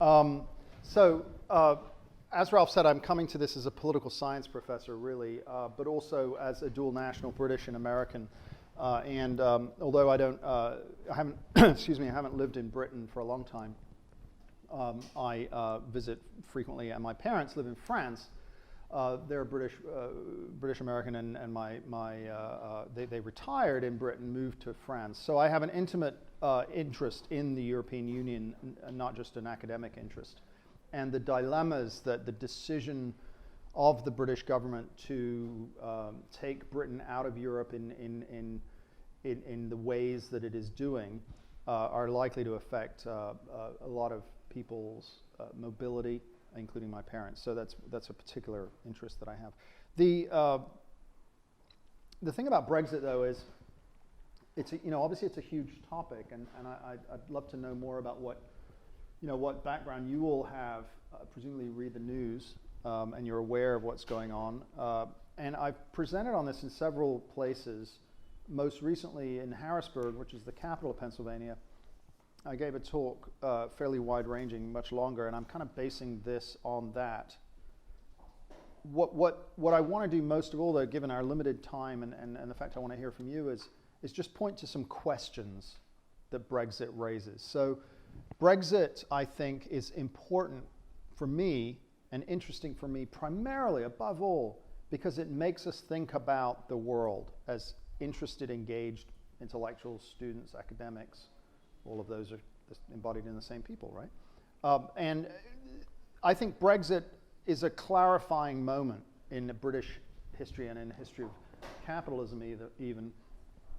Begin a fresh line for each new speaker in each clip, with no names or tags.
Um, so, as Ralph said, I'm coming to this as a political science professor, really, but also as a dual national British and American. Although I haven't, excuse me, I haven't lived in Britain for a long time, I visit frequently, and my parents live in France. They're British American, and they retired in Britain, moved to France. So I have an intimate interest in the European Union, not just an academic interest, and the dilemmas that the decision of the British government to take Britain out of Europe in the ways that it is doing are likely to affect a lot of people's mobility, including my parents. So that's a particular interest that I have. The thing about Brexit, though, is obviously it's a huge topic, and I'd love to know more about what background you all have. Presumably you read the news and you're aware of what's going on. And I've presented on this in several places. Most recently in Harrisburg, which is the capital of Pennsylvania, I gave a talk, fairly wide-ranging, much longer, and I'm kind of basing this on that. What I want to do most of all, though, given our limited time and the fact I want to hear from you, is just point to some questions that Brexit raises. So Brexit, I think, is important for me and interesting for me primarily, above all, because it makes us think about the world as interested, engaged intellectuals, students, academics. All of those are embodied in the same people, right? And I think Brexit is a clarifying moment in the British history and in the history of capitalism even.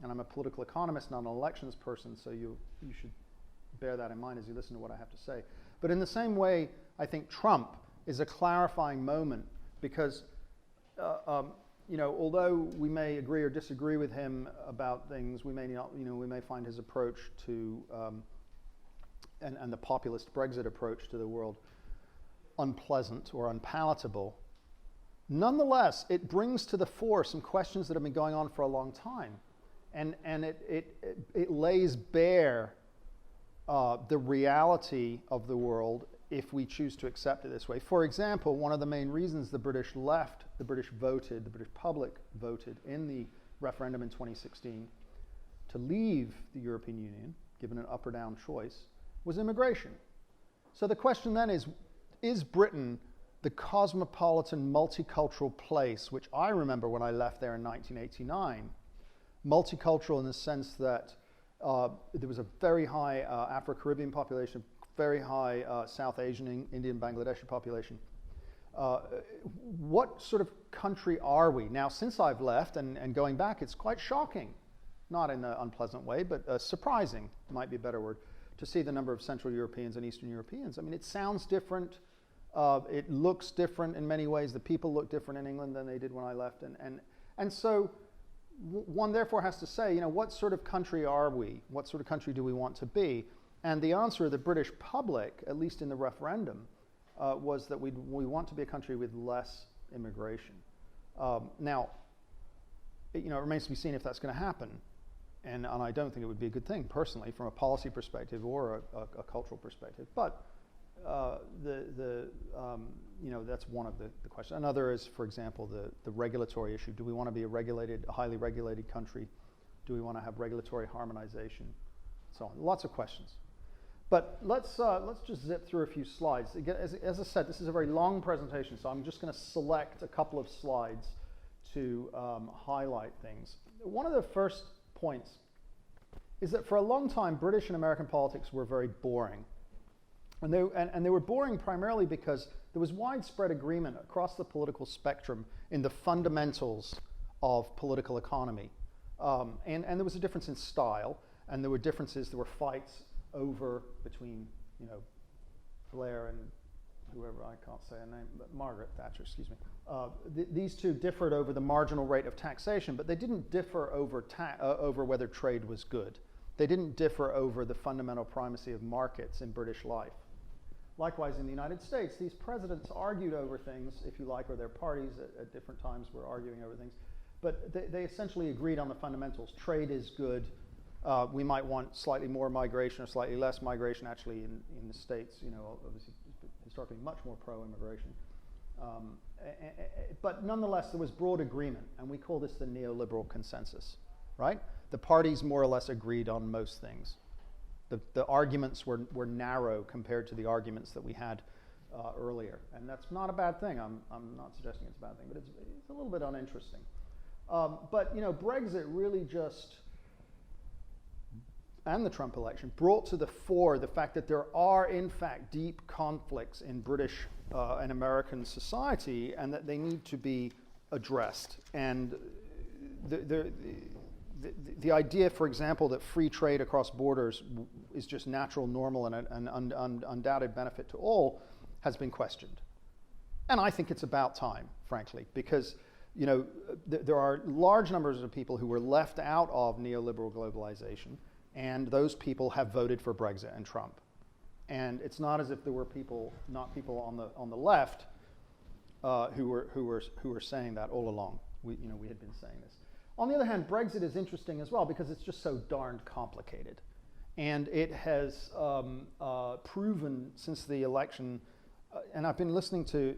And I'm a political economist, not an elections person, so you should bear that in mind as you listen to what I have to say. But in the same way, I think Trump is a clarifying moment because although we may agree or disagree with him about things, we may not, we may find his approach to, and the populist Brexit approach to the world unpleasant or unpalatable. Nonetheless, it brings to the fore some questions that have been going on for a long time. And it lays bare the reality of the world if we choose to accept it this way. For example, one of the main reasons the British left, the British public voted in the referendum in 2016 to leave the European Union, given an up or down choice, was immigration. So the question then is Britain the cosmopolitan, multicultural place, which I remember when I left there in 1989, multicultural in the sense that there was a very high Afro-Caribbean population, very high South Asian, Indian, Bangladeshi population. What sort of country are we? Now, since I've left and going back, it's quite shocking, not in an unpleasant way, but surprising might be a better word, to see the number of Central Europeans and Eastern Europeans. I mean, it sounds different. It looks different in many ways. The people look different in England than they did when I left. And so one therefore has to say, what sort of country are we? What sort of country do we want to be? And the answer of the British public, at least in the referendum, was that we want to be a country with less immigration. Now, it remains to be seen if that's going to happen. And I don't think it would be a good thing, personally, from a policy perspective or a cultural perspective. But that's one of the questions. Another is, for example, the regulatory issue. Do we want to be a highly regulated country? Do we want to have regulatory harmonization? So on. Lots of questions. But let's just zip through a few slides. Again, as I said, this is a very long presentation, so I'm just going to select a couple of slides to highlight things. One of the first points is that for a long time, British and American politics were very boring. And they were boring primarily because there was widespread agreement across the political spectrum in the fundamentals of political economy. And there was a difference in style, and there were differences, there were fights between Blair and whoever, I can't say her name, but Margaret Thatcher, excuse me. These two differed over the marginal rate of taxation, but they didn't differ over whether trade was good. They didn't differ over the fundamental primacy of markets in British life. Likewise, in the United States, these presidents argued over things, if you like, or their parties at different times were arguing over things, but they essentially agreed on the fundamentals. Trade is good, We might want slightly more migration or slightly less migration. Actually, in the States, obviously historically much more pro-immigration. But nonetheless, there was broad agreement, and we call this the neoliberal consensus, right? The parties more or less agreed on most things. The arguments were narrow compared to the arguments that we had earlier, and that's not a bad thing. I'm not suggesting it's a bad thing, but it's a little bit uninteresting. But Brexit really just, and the Trump election, brought to the fore the fact that there are in fact deep conflicts in British and American society, and that they need to be addressed. And the idea, for example, that free trade across borders is just natural, normal, and an undoubted benefit to all has been questioned. And I think it's about time, frankly, because there are large numbers of people who were left out of neoliberal globalization, and those people have voted for Brexit and Trump. And it's not as if there were people on the left who were saying that all along. We had been saying this. On the other hand, Brexit is interesting as well because it's just so darned complicated, and it has proven since the election. And I've been listening to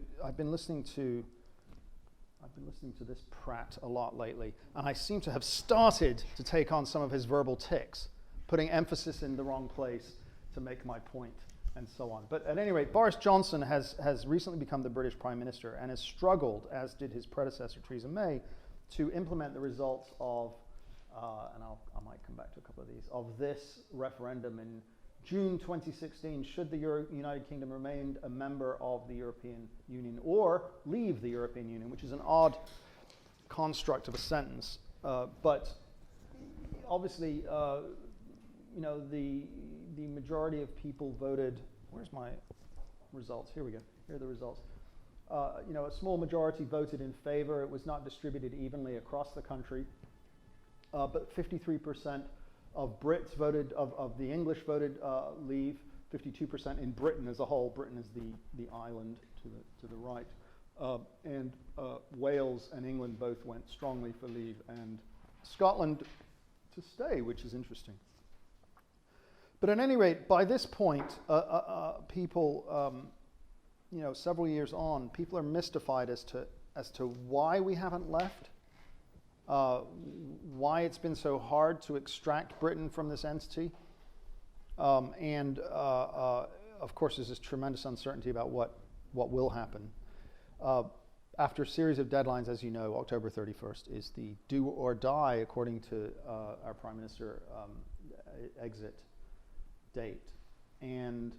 this Pratt a lot lately, and I seem to have started to take on some of his verbal tics, putting emphasis in the wrong place to make my point, and so on. But at any rate, Boris Johnson has recently become the British Prime Minister and has struggled, as did his predecessor Theresa May, to implement the results of, and I might come back to a couple of these, of this referendum in June 2016, should the United Kingdom remain a member of the European Union or leave the European Union, which is an odd construct of a sentence. But obviously, the majority of people voted, where's my results? Here we go, here are the results. A small majority voted in favor. It was not distributed evenly across the country, but 53% of Brits voted, of the English voted leave, 52% in Britain as a whole. Britain is the island to the right. And Wales and England both went strongly for leave, and Scotland to stay, which is interesting. But at any rate, by this point, people, several years on, people are mystified as to why we haven't left, why it's been so hard to extract Britain from this entity, and of course there's this tremendous uncertainty about what will happen. After a series of deadlines, as you know, October 31st is the do or die, according to our Prime Minister, exit date. And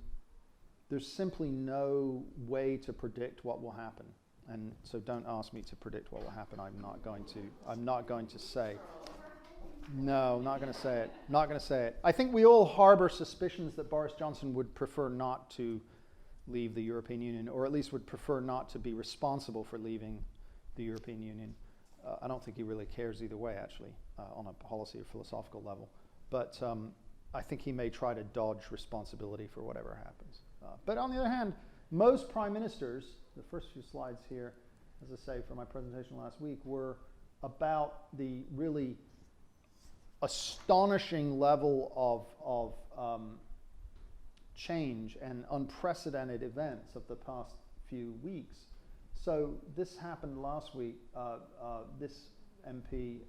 there's simply no way to predict what will happen. And so don't ask me to predict what will happen. I'm not going to say. No, not going to say it. Not going to say it. I think we all harbor suspicions that Boris Johnson would prefer not to leave the European Union, or at least would prefer not to be responsible for leaving the European Union. I don't think he really cares either way, actually, on a policy or philosophical level. But I think he may try to dodge responsibility for whatever happens. But on the other hand, most prime ministers, the first few slides here, as I say, from my presentation last week, were about the really astonishing level of change and unprecedented events of the past few weeks. So this happened last week. This MP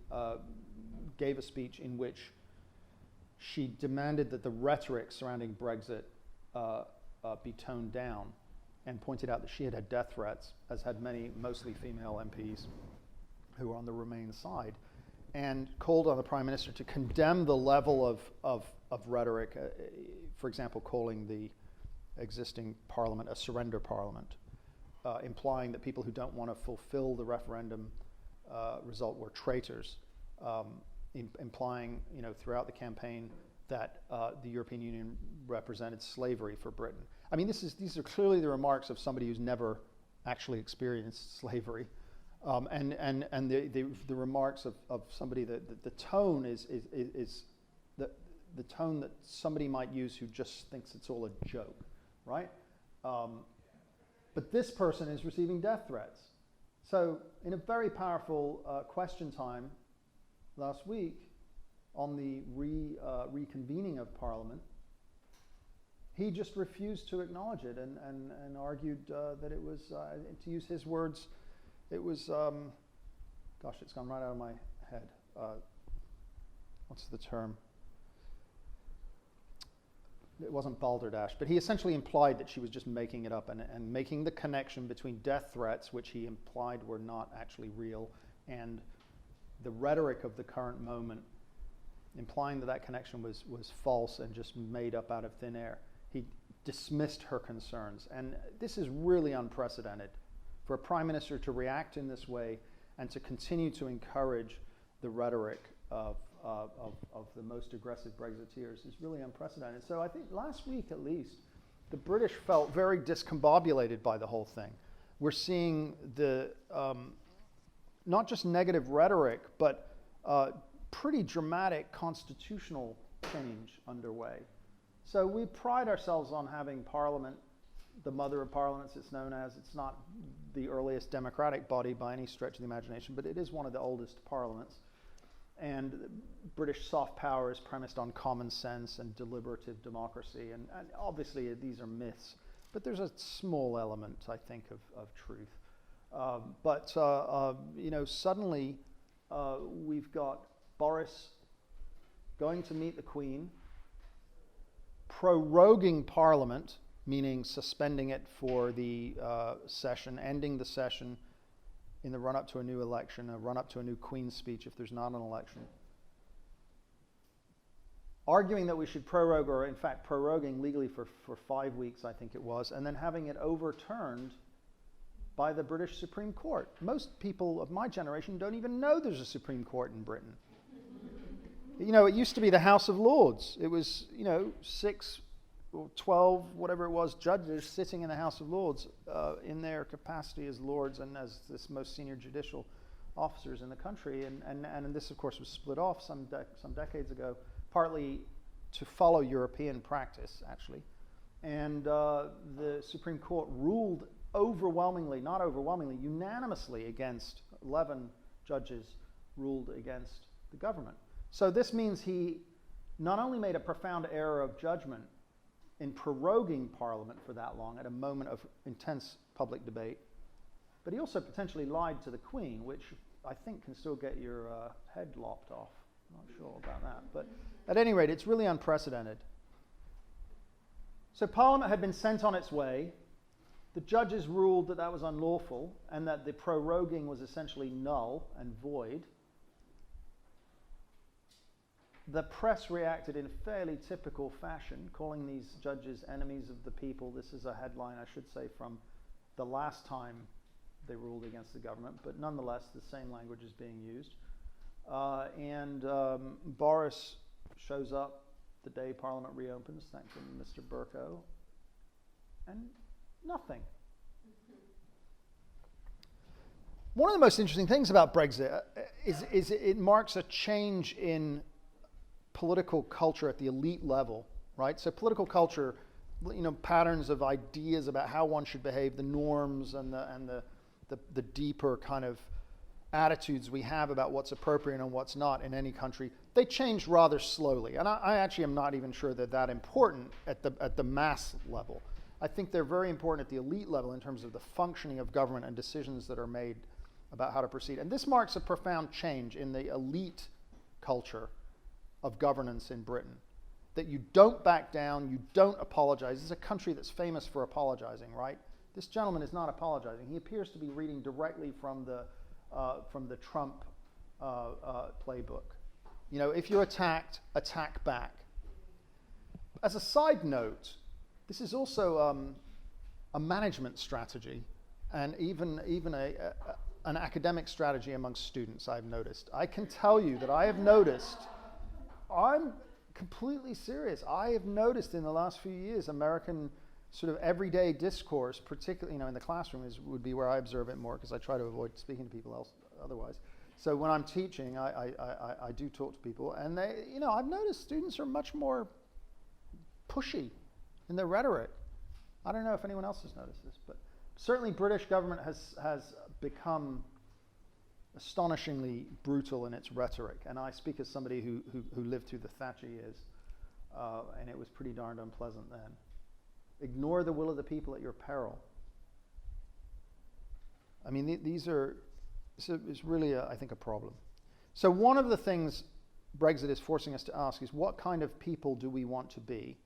gave a speech in which she demanded that the rhetoric surrounding Brexit be toned down, and pointed out that she had had death threats, as had many, mostly female MPs who were on the Remain side, and called on the Prime Minister to condemn the level of rhetoric, for example, calling the existing parliament a surrender parliament, implying that people who don't want to fulfill the referendum result were traitors, implying, throughout the campaign that the European Union represented slavery for Britain. I mean, these are clearly the remarks of somebody who's never actually experienced slavery, and the remarks of somebody that the tone is the tone that somebody might use who just thinks it's all a joke, right? But this person is receiving death threats. So in a very powerful question time last week, on the reconvening of Parliament, he just refused to acknowledge it and argued that it was, to use his words, it was, gosh, it's gone right out of my head. What's the term? It wasn't balderdash, but he essentially implied that she was just making it up and making the connection between death threats, which he implied were not actually real, and the rhetoric of the current moment, implying that that connection was false and just made up out of thin air. He dismissed her concerns. And this is really unprecedented for a prime minister to react in this way and to continue to encourage the rhetoric of the most aggressive Brexiteers is really unprecedented. So I think last week at least, the British felt very discombobulated by the whole thing. We're seeing the not just negative rhetoric, but pretty dramatic constitutional change underway. So we pride ourselves on having Parliament, the mother of parliaments it's known as. It's not the earliest democratic body by any stretch of the imagination, but it is one of the oldest parliaments. And British soft power is premised on common sense and deliberative democracy. And obviously these are myths, but there's a small element, I think, of truth. Suddenly we've got Boris going to meet the Queen, proroguing Parliament, meaning suspending it for the session, ending the session in the run-up to a new election, a run-up to a new Queen's speech if there's not an election. Arguing that we should prorogue, or in fact proroguing legally for 5 weeks, I think it was, and then having it overturned by the British Supreme Court. Most people of my generation don't even know there's a Supreme Court in Britain. It used to be the House of Lords. It was, 6 or 12, whatever it was, judges sitting in the House of Lords in their capacity as lords and as this most senior judicial officers in the country. And this, of course, was split off some decades ago, partly to follow European practice, actually. And the Supreme Court ruled unanimously against 11 judges ruled against the government. So this means he not only made a profound error of judgment in proroguing Parliament for that long at a moment of intense public debate, but he also potentially lied to the Queen, which I think can still get your head lopped off. I'm not sure about that. But at any rate, it's really unprecedented. So Parliament had been sent on its way. The judges ruled that that was unlawful and that the proroguing was essentially null and void. The press reacted in fairly typical fashion, calling these judges enemies of the people. This is a headline, I should say, from the last time they ruled against the government, but nonetheless, the same language is being used. Boris shows up the day Parliament reopens, thanks to Mr. Burko, and nothing. One of the most interesting things about Brexit is it marks a change in political culture at the elite level, right? So political culture, patterns of ideas about how one should behave, the norms and the deeper kind of attitudes we have about what's appropriate and what's not in any country, they change rather slowly. And I actually am not even sure they're that important at the mass level. I think they're very important at the elite level in terms of the functioning of government and decisions that are made about how to proceed. And this marks a profound change in the elite culture of governance in Britain, that you don't back down, you don't apologize. This is a country that's famous for apologizing, right? This gentleman is not apologizing. He appears to be reading directly from the Trump playbook. If you're attacked, attack back. As a side note, this is also a management strategy, and even an academic strategy amongst students, I've noticed. I can tell you that I have noticed, I'm completely serious, I have noticed in the last few years American sort of everyday discourse, particularly in the classroom would be where I observe it more, because I try to avoid speaking to people else otherwise. So when I'm teaching, I do talk to people, and they, I've noticed students are much more pushy in their rhetoric. I don't know if anyone else has noticed this, but certainly British government has become astonishingly brutal in its rhetoric. And I speak as somebody who lived through the Thatcher years, and it was pretty darned unpleasant then. Ignore the will of the people at your peril. I mean, it's really, I think, a problem. So one of the things Brexit is forcing us to ask is, what kind of people do we want to be?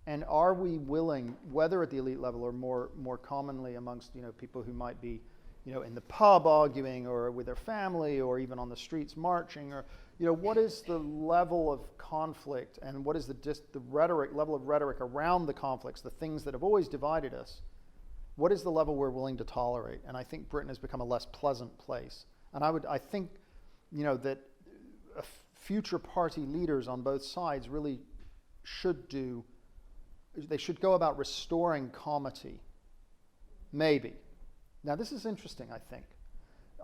And are we willing, whether at the elite level or more commonly amongst people who might be in the pub arguing, or with their family, or even on the streets marching, or what is the level of conflict, and what is the level of rhetoric around the conflicts, the things that have always divided us? What is the level we're willing to tolerate? And I think Britain has become a less pleasant place. And I think that future party leaders on both sides really should go about restoring comity. Maybe. Now, this is interesting, I think.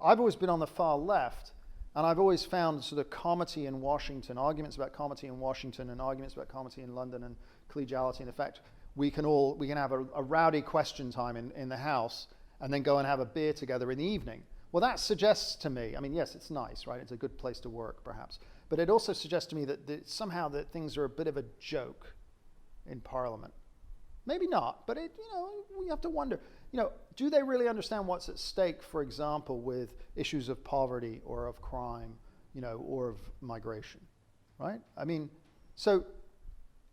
I've always been on the far left, and I've always found sort of comity in Washington, arguments about comity in Washington and arguments about comity in London and collegiality. And in fact, we can have a rowdy question time in the House and then go and have a beer together in the evening. Well, that suggests to me, I mean, yes, it's nice, right? It's a good place to work, perhaps. But it also suggests to me that somehow that things are a bit of a joke in Parliament. Maybe not, but we have to wonder, do they really understand what's at stake, for example, with issues of poverty or of crime, or of migration, right? I mean, so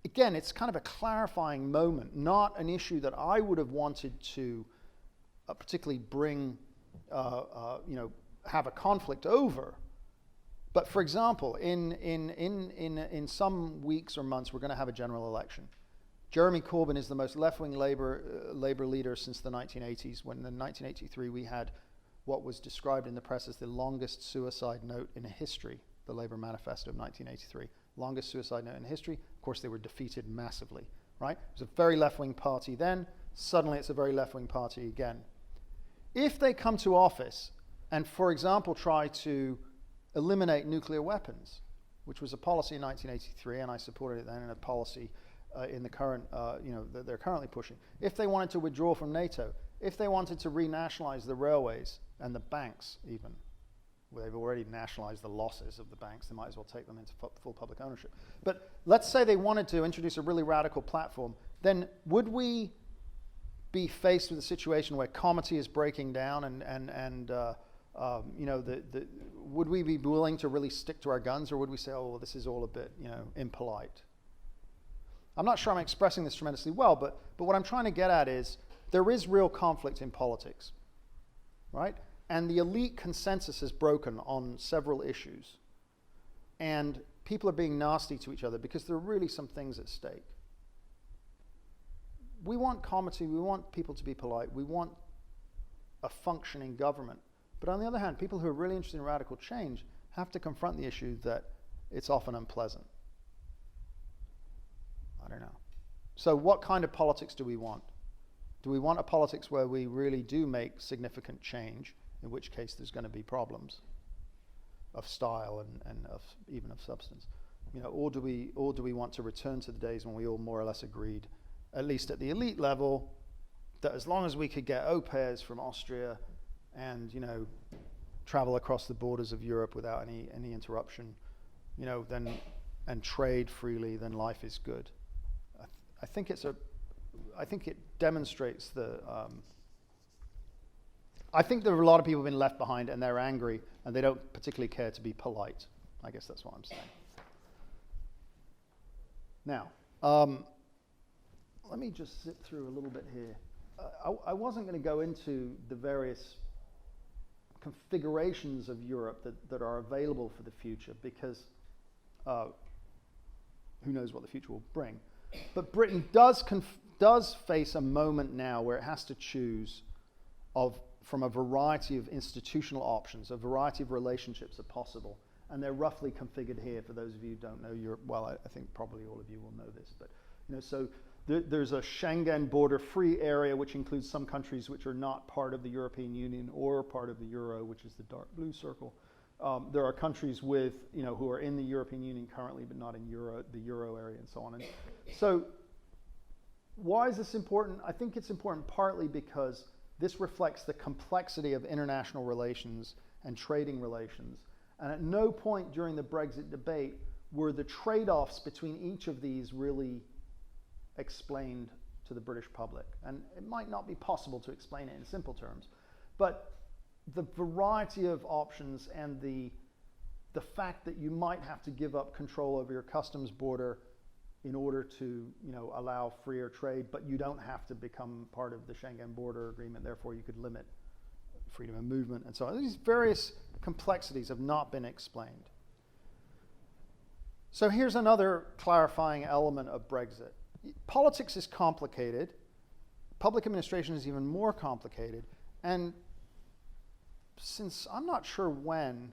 again, it's kind of a clarifying moment, not an issue that I would have wanted to particularly bring, have a conflict over. But for example, in some weeks or months, we're going to have a general election. Jeremy Corbyn is the most left-wing Labour leader since the 1980s, when in 1983 we had what was described in the press as the longest suicide note in history, the Labour Manifesto of 1983. Longest suicide note in history. Of course, they were defeated massively, right? It was a very left-wing party then. Suddenly, it's a very left-wing party again. If they come to office and, for example, try to eliminate nuclear weapons, which was a policy in 1983, and I supported it then, and a policy in the current, that they're currently pushing. If they wanted to withdraw from NATO, if they wanted to renationalize the railways and the banks even, well, they've already nationalized the losses of the banks, they might as well take them into full public ownership. But let's say they wanted to introduce a really radical platform, then would we be faced with a situation where comity is breaking down would we be willing to really stick to our guns, or would we say, oh, well, this is all a bit, impolite? I'm not sure I'm expressing this tremendously well, but what I'm trying to get at is there is real conflict in politics, right? And the elite consensus is broken on several issues. And people are being nasty to each other because there are really some things at stake. We want comity, we want people to be polite, we want a functioning government. But on the other hand, people who are really interested in radical change have to confront the issue that it's often unpleasant. I don't know. So what kind of politics do we want? Do we want a politics where we really do make significant change, in which case there's going to be problems of style and even of substance? Or do we want to return to the days when we all more or less agreed, at least at the elite level, that as long as we could get au pairs from Austria and travel across the borders of Europe without any interruption, then and trade freely, then life is good. I think it demonstrates the. I think there are a lot of people who've been left behind and they're angry and they don't particularly care to be polite. I guess that's what I'm saying. Now, let me just zip through a little bit here. I wasn't going to go into the various configurations of Europe that are available for the future, because who knows what the future will bring. But Britain does face a moment now where it has to choose from a variety of institutional options. A variety of relationships are possible, and they're roughly configured here. For those of you who don't know Europe well, I think probably all of you will know this. But so there's a Schengen border-free area, which includes some countries which are not part of the European Union or part of the Euro, which is the dark blue circle. There are countries with, who are in the European Union currently, but not in the Euro area, and so on. And so, why is this important? I think it's important partly because This reflects the complexity of international relations and trading relations. And at no point during the Brexit debate were the trade-offs between each of these really explained to the British public. And it might not be possible to explain it in simple terms, but the variety of options and the fact that you might have to give up control over your customs border in order to, allow freer trade, but you don't have to become part of the Schengen border agreement, therefore you could limit freedom of movement and so on. These various complexities have not been explained. So here's another clarifying element of Brexit. Politics is complicated. Public administration is even more complicated. And since I'm not sure when,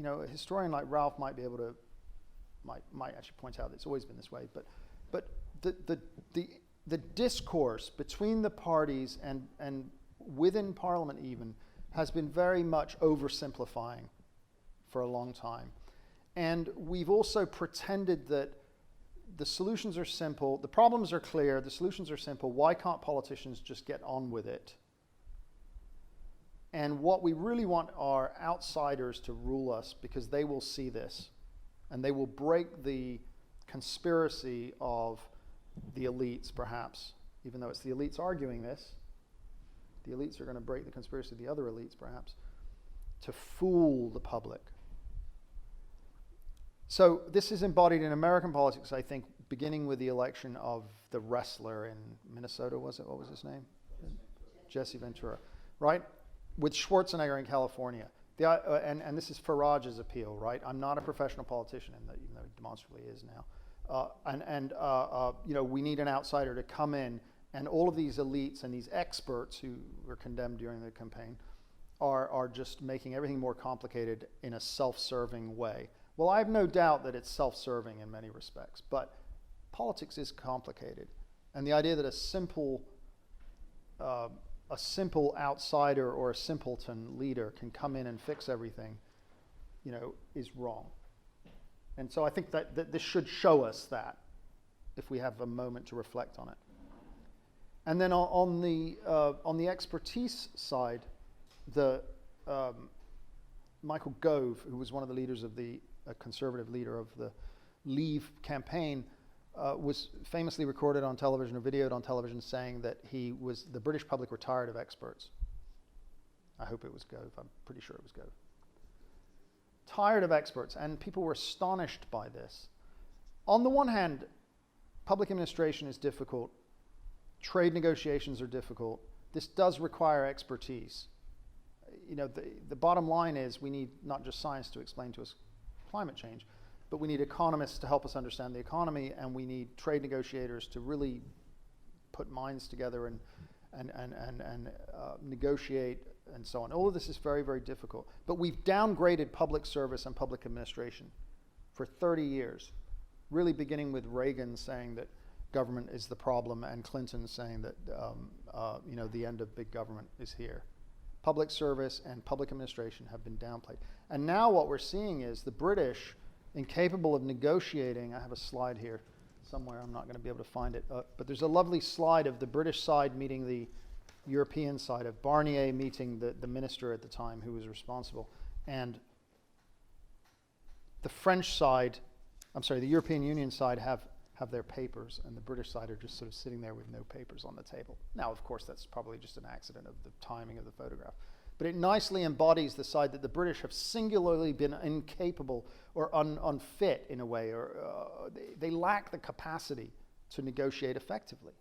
a historian like Ralph might be able to, might actually point out that it's always been this way, but the discourse between the parties and within Parliament even has been very much oversimplifying for a long time. And we've also pretended that the solutions are simple, the problems are clear, the solutions are simple, why can't politicians just get on with it? And what we really want are outsiders to rule us, because they will see this and they will break the conspiracy of the elites, perhaps, even though it's the elites arguing this. The elites are going to break the conspiracy of the other elites, perhaps, to fool the public. So this is embodied in American politics, I think, beginning with the election of the wrestler in Minnesota, was it? What was his name? Jesse Ventura, right? With Schwarzenegger in California. And this is Farage's appeal, right? I'm not a professional politician, even though he demonstrably is now. We need an outsider to come in, and all of these elites and these experts who were condemned during the campaign are just making everything more complicated in a self-serving way. Well, I have no doubt that it's self-serving in many respects, but politics is complicated. And the idea that a simple outsider or a simpleton leader can come in and fix everything, is wrong. And so I think that this should show us that, if we have a moment to reflect on it. And then on the expertise side, Michael Gove, who was one of the leaders of a conservative leader of the Leave campaign, was famously recorded on television or videoed on television saying that the British public were tired of experts. I hope it was Gove. I'm pretty sure it was Gove. Tired of experts, and people were astonished by this. On the one hand, public administration is difficult. Trade negotiations are difficult. This does require expertise. The bottom line is we need not just science to explain to us climate change, but we need economists to help us understand the economy, and we need trade negotiators to really put minds together and negotiate and so on. All of this is very, very difficult. But we've downgraded public service and public administration for 30 years, really beginning with Reagan saying that government is the problem and Clinton saying that the end of big government is here. Public service and public administration have been downplayed. And now what we're seeing is the British, incapable of negotiating. I have a slide here somewhere. I'm not going to be able to find it. But there's a lovely slide of the British side meeting the European side, of Barnier meeting the minister at the time who was responsible. And the French side, the European Union side have their papers, and the British side are just sort of sitting there with no papers on the table. Now, of course, that's probably just an accident of the timing of the photograph. But it nicely embodies the side that the British have singularly been incapable or unfit in a way, or they lack the capacity to negotiate effectively.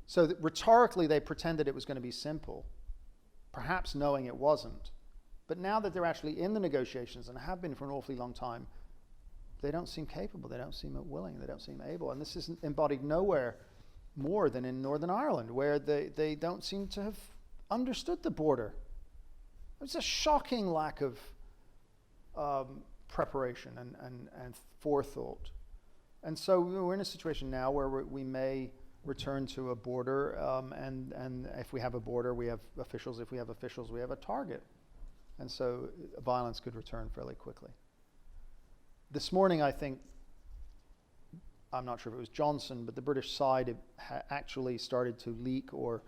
So that rhetorically they pretended it was going to be simple, perhaps knowing it wasn't. But now that they're actually in the negotiations and have been for an awfully long time, they don't seem capable, they don't seem willing, they don't seem able. And this isn't embodied nowhere more than in Northern Ireland, where they don't seem to have understood the border. It's a shocking lack of preparation and forethought. And so we're in a situation now where we may return to a border, and if we have a border, we have officials. If we have officials, we have a target. And so violence could return fairly quickly. This morning, I think, I'm not sure if it was Johnson, but the British side actually started to leak or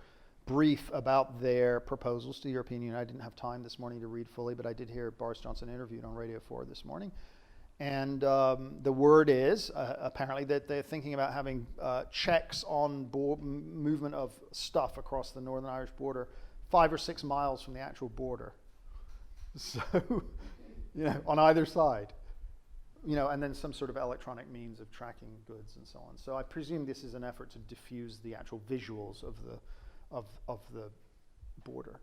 brief about their proposals to the European Union. I didn't have time this morning to read fully, but I did hear Boris Johnson interviewed on Radio 4 this morning. And the word is, apparently, that they're thinking about having checks on movement of stuff across the Northern Irish border 5 or 6 miles from the actual border. So, on either side. And then some sort of electronic means of tracking goods and so on. So I presume this is an effort to diffuse the actual visuals of the border.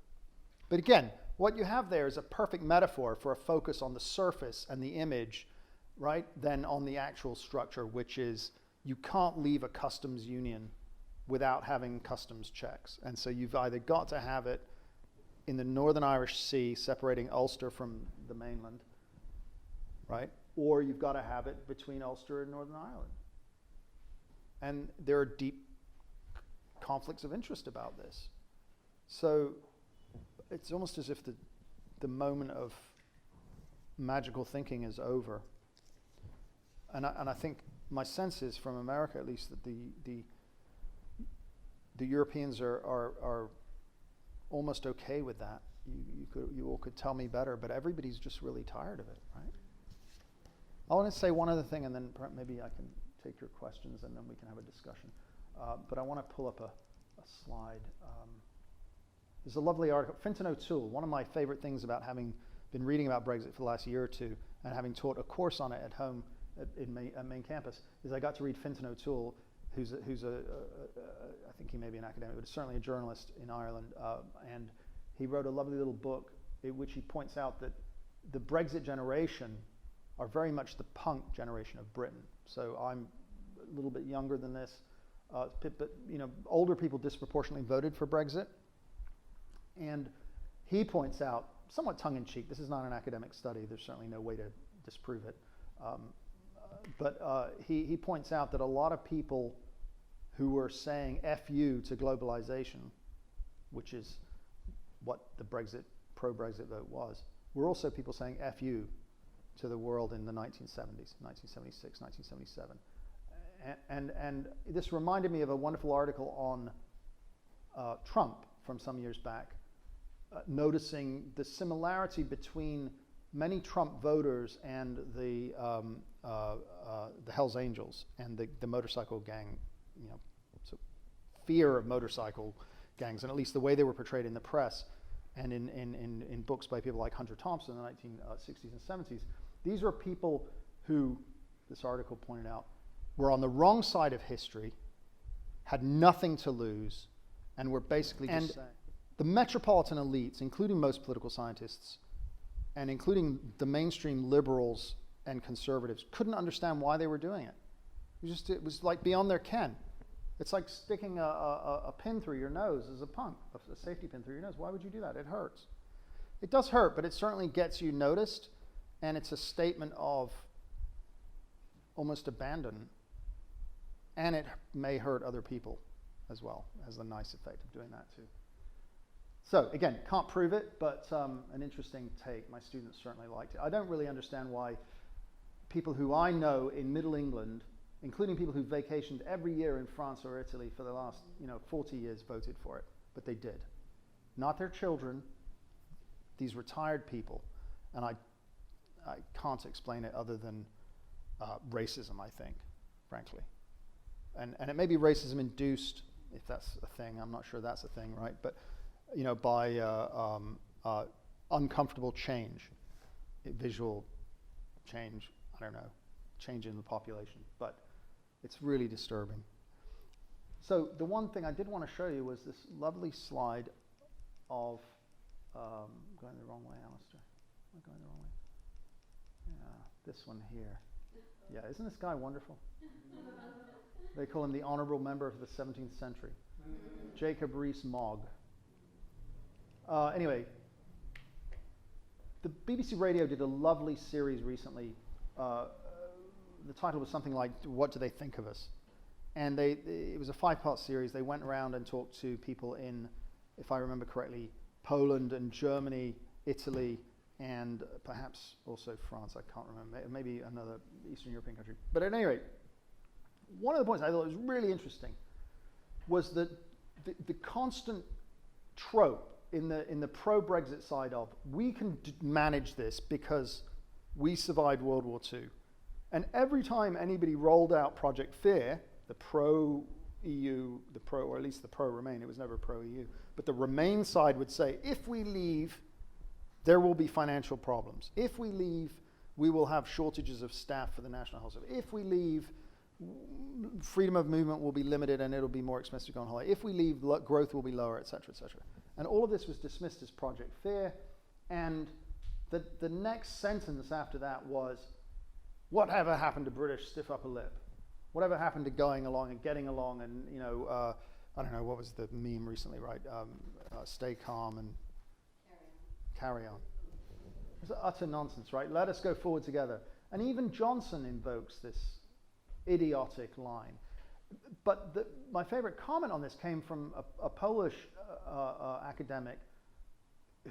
But again, what you have there is a perfect metaphor for a focus on the surface and the image, right, than on the actual structure, which is you can't leave a customs union without having customs checks. And so you've either got to have it in the Northern Irish Sea, separating Ulster from the mainland, right? Or you've got to have it between Ulster and Northern Ireland. And there are deep conflicts of interest about this. So it's almost as if the moment of magical thinking is over. And I think my sense is, from America at least, that the Europeans are almost okay with that. You all could tell me better, but everybody's just really tired of it, right? I want to say one other thing, and then maybe I can take your questions, and then we can have a discussion. But I want to pull up a slide. There's a lovely article. Fintan O'Toole, one of my favorite things about having been reading about Brexit for the last year or two, and having taught a course on it at home at main campus, is I got to read Fintan O'Toole, who's I think he may be an academic, but certainly a journalist in Ireland, and he wrote a lovely little book in which he points out that the Brexit generation are very much the punk generation of Britain. So I'm a little bit younger than this, but older people disproportionately voted for Brexit. And he points out, somewhat tongue-in-cheek, this is not an academic study, there's certainly no way to disprove it, but he points out that a lot of people who were saying F you to globalization, which is what the pro-Brexit vote was, were also people saying F you to the world in the 1970s, 1976, 1977. And this reminded me of a wonderful article on Trump from some years back, noticing the similarity between many Trump voters and the Hells Angels and the motorcycle gang, so fear of motorcycle gangs, and at least the way they were portrayed in the press and in books by people like Hunter Thompson in the 1960s and 70s. These were people who, this article pointed out, were on the wrong side of history, had nothing to lose, and were basically just saying. The metropolitan elites, including most political scientists, and including the mainstream liberals and conservatives, couldn't understand why they were doing it. It was like beyond their ken. It's like sticking a pin through your nose as a punk, a safety pin through your nose. Why would you do that? It hurts. It does hurt, but it certainly gets you noticed, and it's a statement of almost abandon, and it may hurt other people as well, as the nice effect of doing that too. So again, can't prove it, but an interesting take. My students certainly liked it. I don't really understand why people who I know in Middle England, including people who vacationed every year in France or Italy for the last 40 years, voted for it, but they did. Not their children, these retired people, and I can't explain it other than racism, I think, frankly. And it may be racism induced, if that's a thing. I'm not sure that's a thing, right? But by uncomfortable change, visual change, I don't know, change in the population. But it's really disturbing. So the one thing I did want to show you was this lovely slide of, going the wrong way, Alistair. Am I going the wrong way? Yeah, this one here. Yeah, isn't this guy wonderful? They call him the honorable member of the 17th century. Jacob Rees-Mogg. Anyway, the BBC Radio did a lovely series recently. The title was something like, "What Do They Think of Us?" And it was a 5-part series. They went around and talked to people in, if I remember correctly, Poland and Germany, Italy, and perhaps also France. I can't remember. Maybe another Eastern European country. But at any rate, one of the points I thought was really interesting was that the constant trope in the pro-Brexit side of, we can manage this because we survived World War II. And every time anybody rolled out Project Fear, the pro-EU, or at least the pro-Remain, it was never pro-EU, but the Remain side would say, if we leave, there will be financial problems. If we leave, we will have shortages of staff for the National Health Service. If we leave, freedom of movement will be limited and it'll be more expensive to go on holiday. If we leave, growth will be lower, et cetera, et cetera. And all of this was dismissed as Project Fear. And the next sentence after that was, whatever happened to British stiff upper lip? Whatever happened to going along and getting along and, I don't know, what was the meme recently, right? Stay calm and carry on. It's utter nonsense, right? Let us go forward together. And even Johnson invokes this idiotic line. But my favorite comment on this came from a Polish academic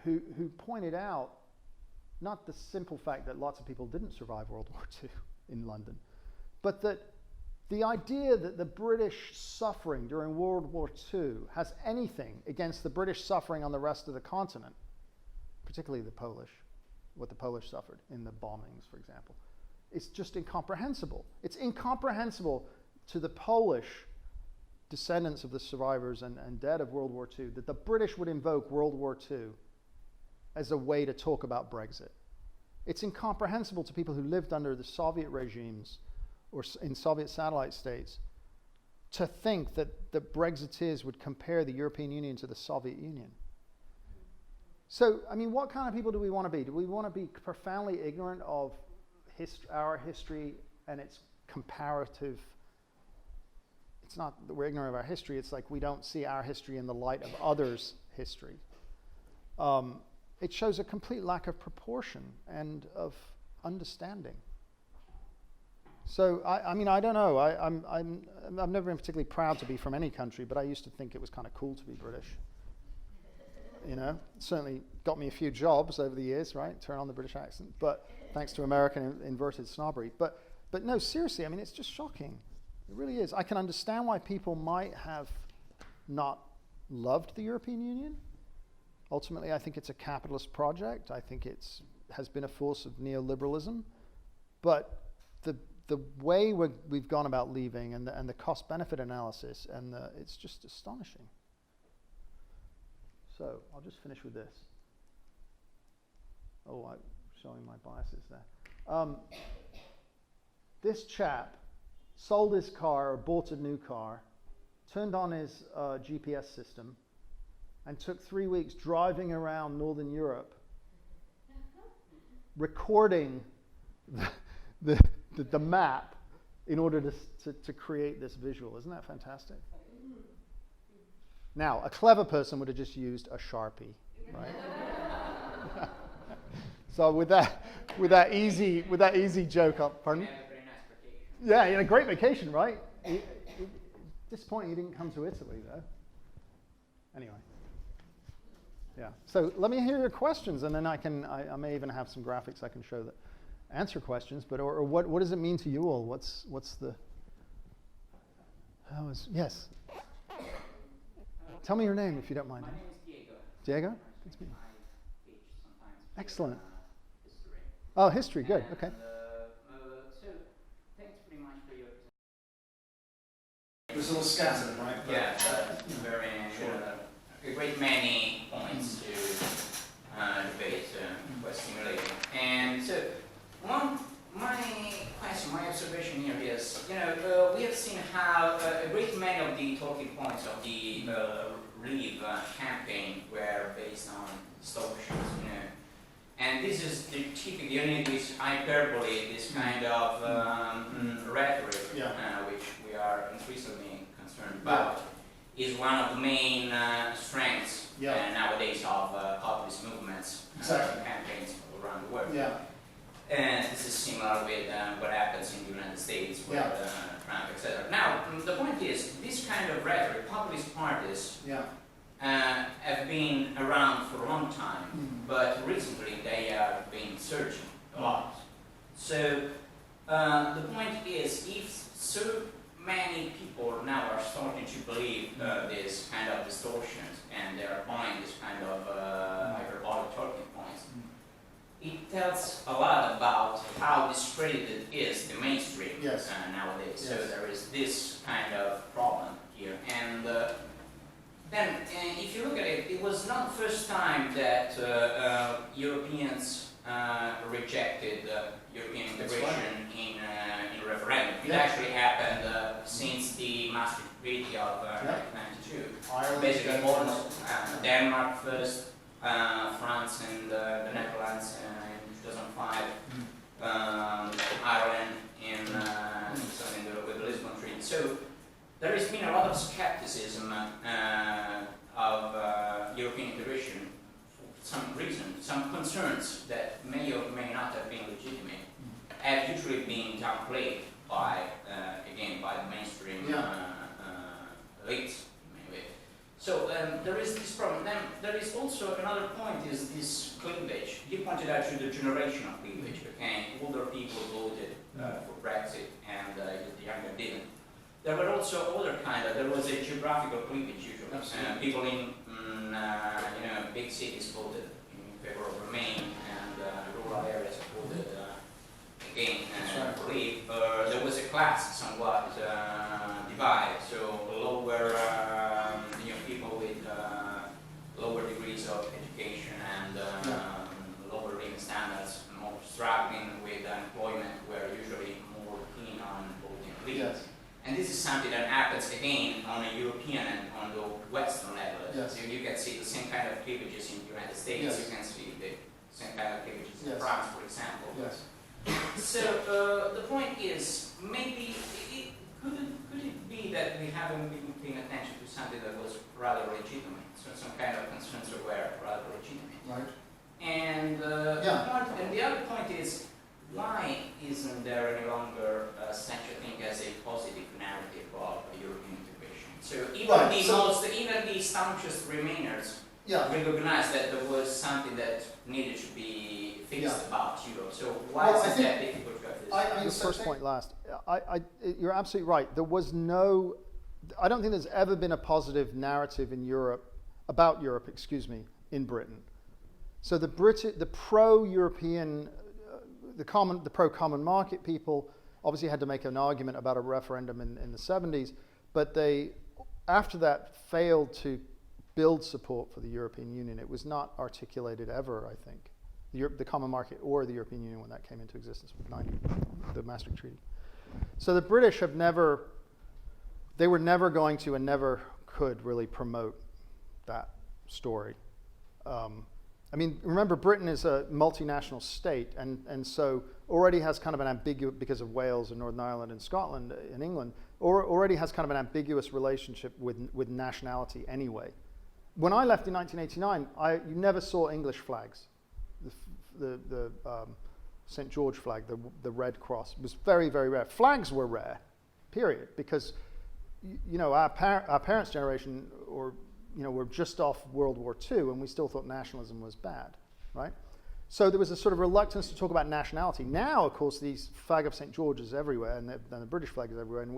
who pointed out not the simple fact that lots of people didn't survive World War II in London, but that the idea that the British suffering during World War II has anything against the British suffering on the rest of the continent, particularly the Polish, what the Polish suffered in the bombings, for example. It's just incomprehensible. It's incomprehensible to the Polish descendants of the survivors and dead of World War II that the British would invoke World War II as a way to talk about Brexit. It's incomprehensible to people who lived under the Soviet regimes or in Soviet satellite states to think that the Brexiteers would compare the European Union to the Soviet Union. So, I mean, what kind of people do we want to be? Do we want to be profoundly ignorant of our history and its comparative? It's not that we're ignorant of our history, it's like we don't see our history in the light of others' history. It shows a complete lack of proportion and of understanding. So, I mean, I don't know. I've never been particularly proud to be from any country, but I used to think it was kind of cool to be British. You know, certainly got me a few jobs over the years, right? Turn on the British accent, but thanks to American inverted snobbery. But no, seriously, I mean, it's just shocking. It really is. I can understand why people might have not loved the European Union. Ultimately, I think it's a capitalist project. I think has been a force of neoliberalism. But the way we've gone about leaving and the cost-benefit analysis, it's just astonishing. So I'll just finish with this. Oh, I'm showing my biases there. This chap sold his car or bought a new car, turned on his GPS system, and took 3 weeks driving around Northern Europe, recording the map in order to create this visual. Isn't that fantastic? Now, a clever person would have just used a Sharpie, right? So with that easy joke up, pardon? Yeah, you had a great vacation, right? Disappointing you didn't come to Italy, though. Anyway, yeah. So let me hear your questions, and then I may even have some graphics I can show that answer questions. But or what does it mean to you all? What's the? Yes. Tell me your name if you don't mind.
My name is Diego.
Diego? Good to meet you.
I teach sometimes.
Excellent.
History.
Oh, history. Good. Okay.
So, thanks pretty much for your.
It was all scattered, right?
Yeah, very a great many points to debate, quite stimulating. And so, my observation here is, we have seen how a great many of the talking points of the Leave campaign were based on distortions, and this is the typical, this hyperbole, this kind of rhetoric, which we are increasingly concerned about, is one of the main strengths nowadays of populist movements, campaigns around the world.
Yeah.
And this is similar with what happens in the United States with Trump, etc. Now, the point is, this kind of rhetoric, populist parties, have been around for a long time, but recently they have been surging a lot. So, the point is, if so many people now are starting to believe this kind of distortions, and they are buying tells a lot about how discredited is the mainstream
Yes.
Nowadays.
Yes.
So there is this kind of problem here. And then, if you look at it, it was not the first time that Europeans rejected European integration in referendum. It
Yeah.
actually happened since the Maastricht Treaty of 1992.
Ireland,
Basically,
Denmark.
almost Denmark first, France and the Netherlands in 2005, Ireland in something with the Lisbon Treaty. So there has been a lot of skepticism of European integration for some reason, some concerns that may or may not have been legitimate, have usually been downplayed by, again, by the mainstream elites. So there is this problem. Then there is also another point: is this cleavage. You pointed out to the generational cleavage. Okay, older people voted for Brexit, and the younger didn't. There were also other there was a geographical cleavage usually. People in big cities voted in favor of Remain, and rural areas voted again for Leave. There was a class somewhat divided. So lower. People with lower degrees of education and lower living standards, more struggling with employment, were usually more keen on voting Leave.
Yes.
And this is something that happens again on a European and on the Western level.
Yes.
So you can see the same kind of cleavages in the United States.
Yes.
You can see the same kind of cleavages in
Yes.
France, for example.
Yes.
So the point is, maybe could it be that we haven't been paying attention to something that was rather legitimate? So some kind of concerns were rather legitimate.
Right.
And the other point is, why isn't there any longer such a thing as a positive narrative of European integration? So even the staunchest Remainers recognize that there was something that needed to be fixed about Europe. So why is it that difficult to have this?
Your first point last. You're absolutely right. There was no. I don't think there's ever been a positive narrative in Europe about Europe. In Britain. So the pro-European, the pro-common market people obviously had to make an argument about a referendum in the 70s, but they, after that, failed to build support for the European Union. It was not articulated ever, I think, the common market or the European Union when that came into existence with the Maastricht Treaty. So the British they were never going to and never could really promote that story. Remember, Britain is a multinational state, and so already has kind of an ambiguous, because of Wales and Northern Ireland and Scotland and England, already has kind of an ambiguous relationship with nationality anyway. When I left in 1989, you never saw English flags. The St. George flag, the Red Cross, was very, very rare. Flags were rare, period, because our parents' generation were just off World War II, and we still thought nationalism was bad, right? So there was a sort of reluctance to talk about nationality. Now, of course, the flag of St. George is everywhere, and the British flag is everywhere, and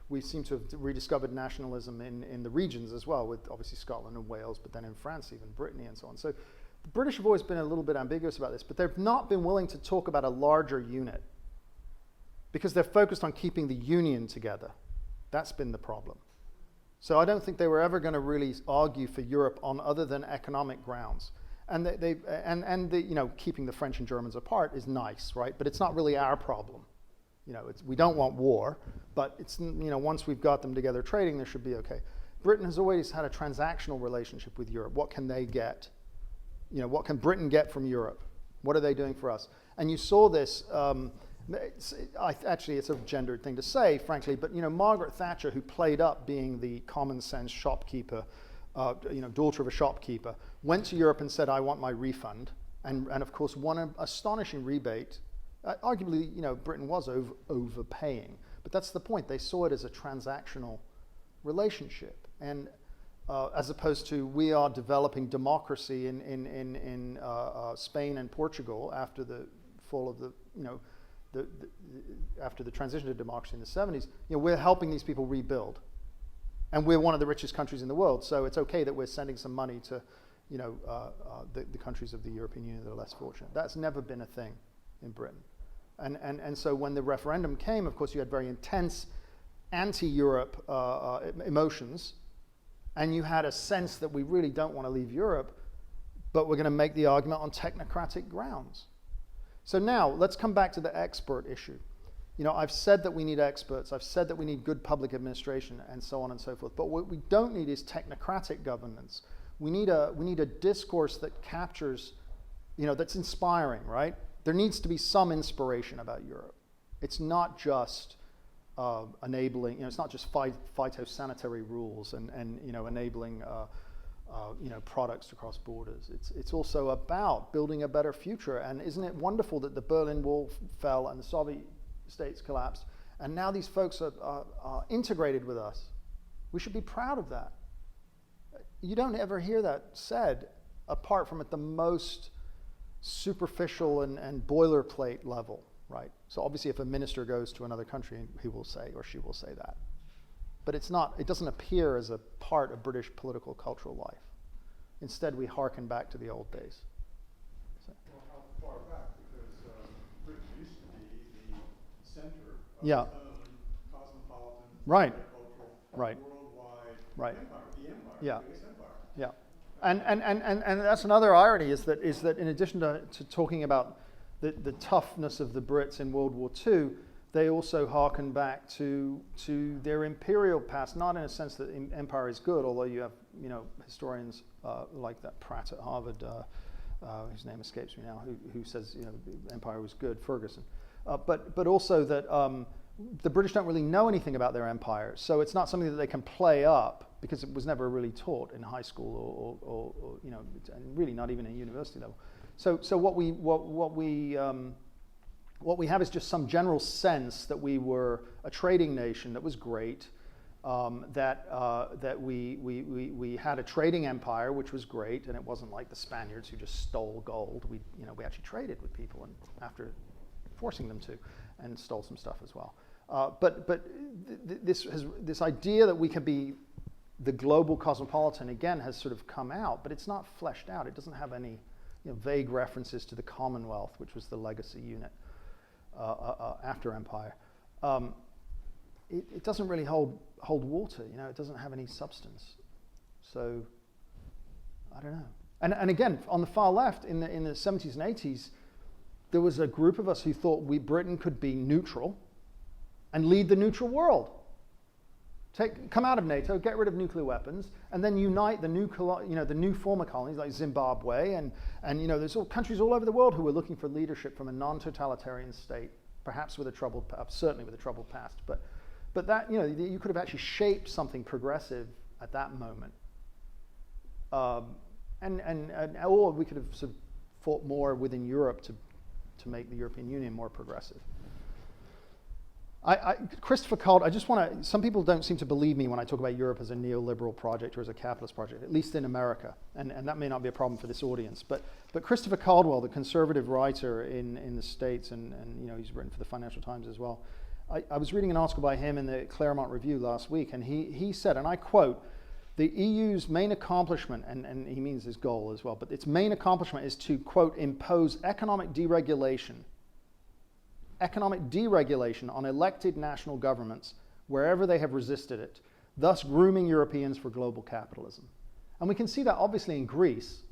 we seem to have rediscovered nationalism in the regions as well, with obviously Scotland and Wales, but then in France, even Brittany and so on. So the British have always been a little bit ambiguous about this, but they've not been willing to talk about a larger unit because they're focused on keeping the union together. That's been the problem. So I don't think they were ever going to really argue for Europe on other than economic grounds. And keeping the French and Germans apart is nice, right? But it's not really our problem. We don't want war, but it's once we've got them together trading, they should be okay. Britain has always had a transactional relationship with Europe. What can they get? What can Britain get from Europe? What are they doing for us? And you saw this. It's a gendered thing to say, frankly, but Margaret Thatcher, who played up being the common sense shopkeeper, daughter of a shopkeeper, went to Europe and said, "I want my refund," and of course won an astonishing rebate. Arguably, Britain was overpaying, but that's the point. They saw it as a transactional relationship, and as opposed to we are developing democracy in Spain and Portugal after the fall of after the transition to democracy in the 70s, we're helping these people rebuild. And we're one of the richest countries in the world, so it's okay that we're sending some money to, the countries of the European Union that are less fortunate. That's never been a thing in Britain. And so when the referendum came, of course, you had very intense anti-Europe emotions, and you had a sense that we really don't want to leave Europe, but we're going to make the argument on technocratic grounds. So now, let's come back to the expert issue. I've said that we need experts, I've said that we need good public administration, and so on and so forth, but what we don't need is technocratic governance. We need a discourse that captures, that's inspiring, right? There needs to be some inspiration about Europe. It's not just enabling, it's not just phytosanitary rules and enabling products to cross borders. It's also about building a better future. And isn't it wonderful that the Berlin Wall fell and the Soviet states collapsed, and now these folks are integrated with us? We should be proud of that. You don't ever hear that said apart from at the most superficial and boilerplate level, right? So obviously if a minister goes to another country, he will say or she will say that. But it doesn't appear as a part of British political cultural life. Instead, we hearken back to the old days. So.
Well, how far back? Because Britain used to be the center of
Yeah.
its own cosmopolitan,
Right.
cultural,
Right.
worldwide
Right.
empire, the empire,
Yeah.
the biggest empire.
Yeah, and that's another irony is that in addition to talking about the toughness of the Brits in World War II, they also harken back to their imperial past, not in a sense that empire is good, although you have historians like that Pratt at Harvard, whose name escapes me now, who says the empire was good, Ferguson, but also that the British don't really know anything about their empire, so it's not something that they can play up because it was never really taught in high school or and really not even at university level. So what we have is just some general sense that we were a trading nation that was great, that we had a trading empire which was great, and it wasn't like the Spaniards who just stole gold. We actually traded with people, and after forcing them to, and stole some stuff as well. But this idea that we can be the global cosmopolitan again has sort of come out, but it's not fleshed out. It doesn't have any vague references to the Commonwealth, which was the legacy unit after Empire. It doesn't really hold water. It doesn't have any substance. So I don't know. And again, on the far left, in the 70s and 80s, there was a group of us who thought Britain could be neutral and lead the neutral world. Come out of NATO, get rid of nuclear weapons, and then unite the new former colonies like Zimbabwe and there's countries all over the world who were looking for leadership from a non-totalitarian state, perhaps with a troubled, certainly with a troubled past. But that you could have actually shaped something progressive at that moment, or we could have sort of fought more within Europe to make the European Union more progressive. Christopher Caldwell, some people don't seem to believe me when I talk about Europe as a neoliberal project or as a capitalist project, at least in America, and that may not be a problem for this audience. But Christopher Caldwell, the conservative writer in the States, and he's written for the Financial Times as well, I was reading an article by him in the Claremont Review last week, and he said, and I quote, the EU's main accomplishment, and he means his goal as well, but its main accomplishment is to, quote, impose economic deregulation on elected national governments wherever they have resisted it, thus grooming Europeans for global capitalism. And we can see that obviously in Greece,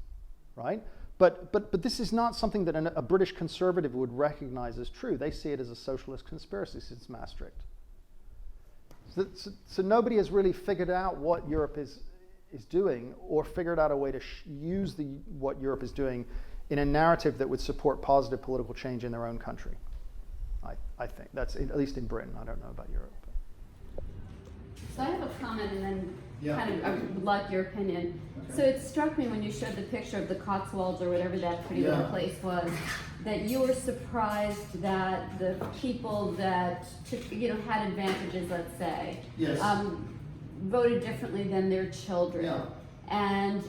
right? But this is not something that a British conservative would recognize as true. They see it as a socialist conspiracy since Maastricht. So nobody has really figured out what Europe is doing, or figured out a way to use what Europe is doing in a narrative that would support positive political change in their own country. I think that's at least in Britain. I don't know about Europe.
So I have a comment, and then I would like your opinion.
Okay.
So it struck me when you showed the picture of the Cotswolds or whatever that pretty little place was, that you were surprised that the people that took, had advantages, let's say, voted differently than their children.
Yeah.
And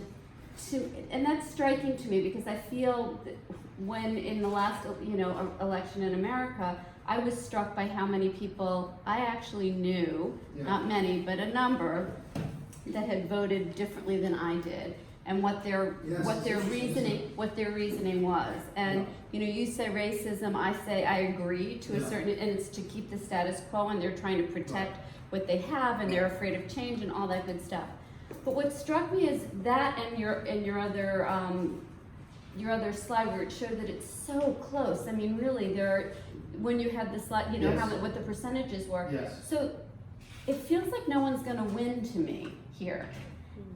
that's striking to me, because I feel that when in the last election in America, I was struck by how many people I actually knew, not many, but a number, that had voted differently than I did. and what their
Yes,
what
it's
their
interesting.
reasoning was. And you say racism, I say I agree to a
Yeah.
certain, and it's to keep the status quo, and they're trying to protect what they have, and they're afraid of change and all that good stuff. But what struck me is that, and your other slide where it showed that it's so close. I mean, really, when you had the slide,
Yes.
what the percentages were.
Yes.
So it feels like no one's going to win to me here,